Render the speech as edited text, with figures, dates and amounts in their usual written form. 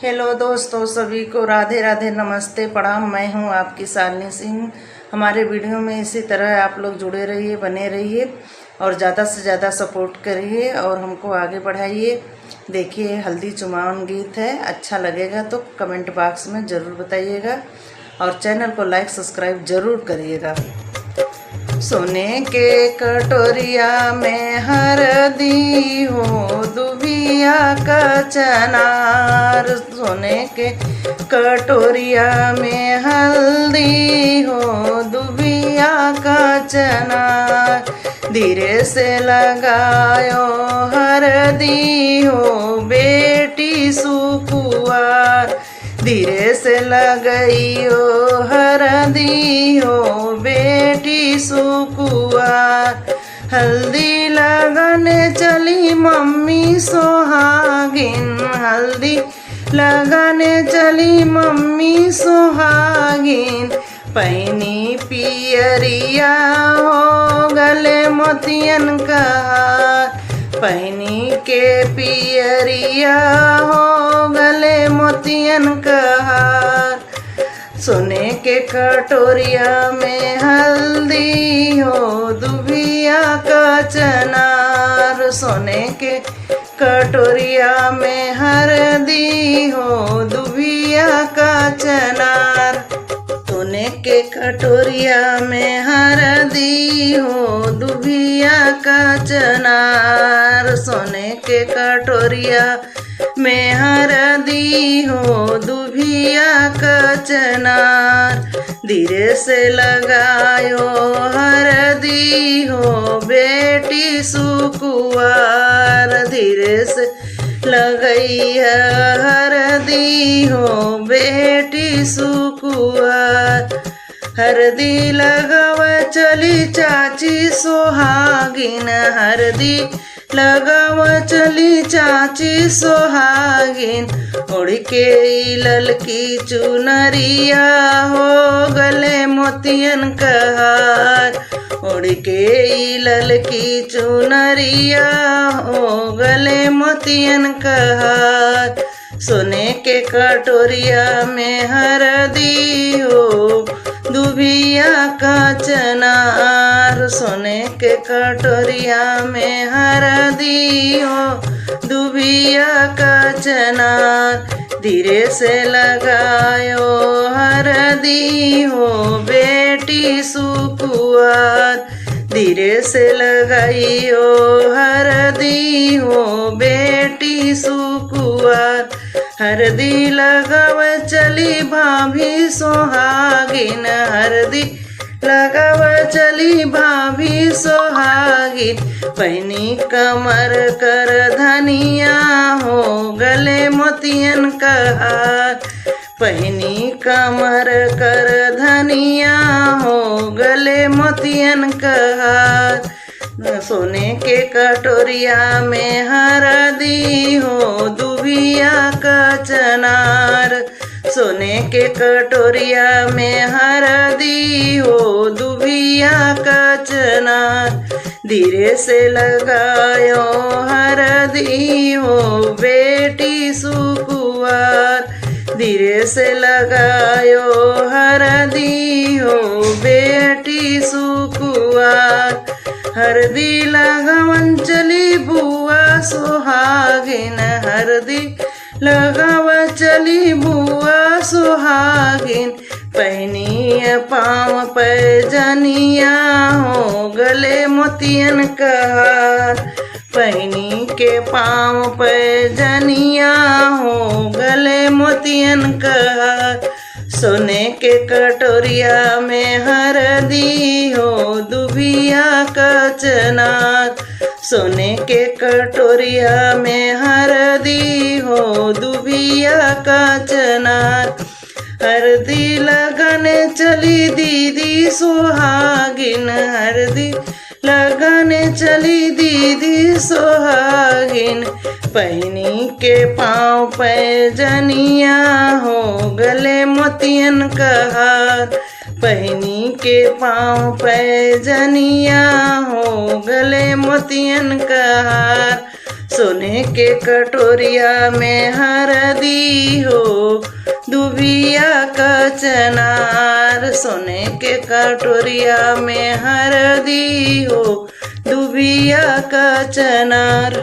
Hello दोस्तों, सभी को राधे राधे, नमस्ते, प्रणाम। मैं हूं आपकी शालिनी सिंह। हमारे वीडियो में इसी तरह आप लोग जुड़े रहिए, बने रहिए और ज़्यादा से ज़्यादा सपोर्ट करिए और हमको आगे बढ़ाइए। देखिए, हल्दी चुमावन गीत है, अच्छा लगेगा तो कमेंट बॉक्स में ज़रूर बताइएगा और चैनल को लाइक सब्सक्राइब ज़रूर करिएगा। सोने के कटोरिया में हरदी हो, दुबिया का चनार। सोने के कटोरिया में हल्दी हो, दुबिया का चनार। धीरे से लगायो हरदी हो, बेटी सुकुआर। धीरे से लगाइयो हरदी हो, बेटी सुकुआर। हल्दी लगाने चली मम्मी सोहागिन, हल्दी लगाने चली मम्मी सोहागिन। पैनी पियरिया हो, गले मोतियन का हार। पैनी के पियरिया हो, गले मोतियन का हार। सोने के कटोरिया में हल्दी हो, दुबिया का चनार। सोने के कटोरिया में हल्दी हो, दुबिया का चनार। सोने के कटोरिया में हल्दी हो, दुबिया का चनार। सोने के कटोरिया में हरदी हो, दुबिया का चनार। धीरे से लगायो हरदी हो, बेटी सुकुआर। धीरे से लगई हरदी हो, बेटी सुकुआर। हरदी लगाव चली चाची सोहागिन, हरदी लगाव चली चाची सोहागिन। उड़ के ललकी चुनरिया हो, गले मोतियन का हार। उड़ के ललकी चुनरिया हो, गले मोतियन का हार। सोने के कटोरिया में हरदी हो, दुबिया का चनार। सोने के कटोरिया में हरदी हो, दुबिया का चनार। धीरे से लगायो हरदी हो, बेटी सुकुआर। धीरे से लगाइयो हरदी हो, बेटी सुकुआर। हरदी लगाव चली भाभी सोहागिन, हरदी लगाव चली भाभी सोहागिन। पैनी कमर कर धनिया हो, गले मोतियन का हार। पैनी कमर कर धनिया हो, गले मोतियन का हार। सोने के कटोरिया में हरदी हो, दुबिया का चनार। सोने के कटोरिया में हरदी हो, दुबिया का चनार। धीरे से लगायो हरदी हो, बेटी सुकुआर। धीरे से लगायो हरदी हो, बेटी सुकुआर। हरदी लगावन चली बुआ सोहागिन, हरदी लगाव चली बुआ सोहागिन। पैनी पाँव पैजनिया हो, गले मोतियन का हार। पैनी के पाँव पैजनिया हो, गले मोतियन का हार। सोने के कटोरिया में हरदी हो, दुबिया का चनार। सोने के कटोरिया में हरदी हो, दुबिया का चनार। हरदी लगाने चली दीदी सोहागिन, हरदी लगाने चली दीदी सोहागिन। पैनी के पाँव पैजनिया हो, गले मोतियन का हार। पैनी के पाँव पैजनिया हो, गले मोतियन का हार। सोने के कटोरिया में हरदी हो, दुबिया का चनार, सोने के कटोरिया में हरदी हो दुबिया का चनार।